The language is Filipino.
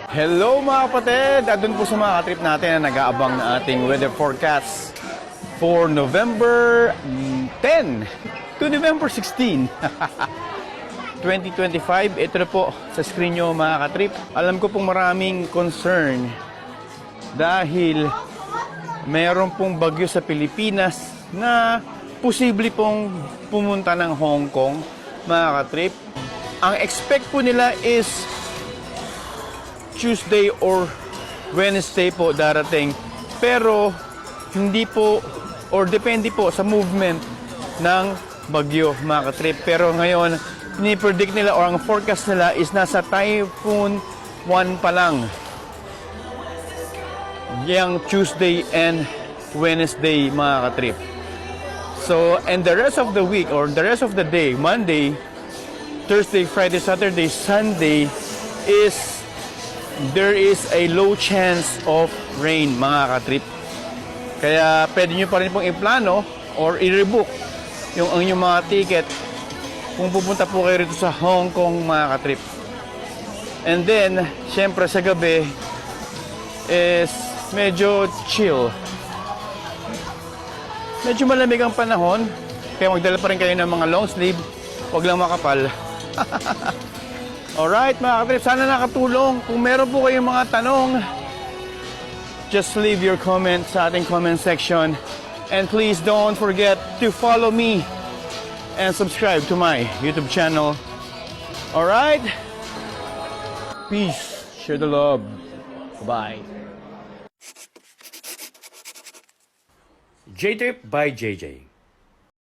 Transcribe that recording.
Hello mga kapatid! At dun po sa mga katrip natin na nag-aabang na ating weather forecast for November 10 to November 16. 2025, ito na po sa screen nyo mga katrip. Alam ko pong maraming concern dahil mayroon pong bagyo sa Pilipinas na posible pong pumunta ng Hong Kong mga katrip. Ang expect po nila is Tuesday or Wednesday po darating. Pero hindi po or depende po sa movement ng bagyo mga katrip. Pero ngayon, ni-predict nila or ang forecast nila is nasa Typhoon 1 pa lang. Yang Tuesday and Wednesday mga katrip. So, and the rest of the week or the rest of the day, Monday, Thursday, Friday, Saturday, Sunday is there is a low chance of rain mga katrip. Kaya pwede nyo pa rin pong iplano or i-rebook yung ang inyong mga ticket kung pupunta po kayo rito sa Hong Kong mga katrip. And then, syempre sa gabi is medyo chill. Medyo malamig ang panahon, kaya magdala pa rin kayo ng mga long sleeve, huwag lang makapal. Alright mga katrip, sana nakatulong. Kung meron po kayong mga tanong, just leave your comment sa ating comment section. And please don't forget to follow me and subscribe to my YouTube channel. Alright? Peace. Share the love. Bye. J-Trip by JJ.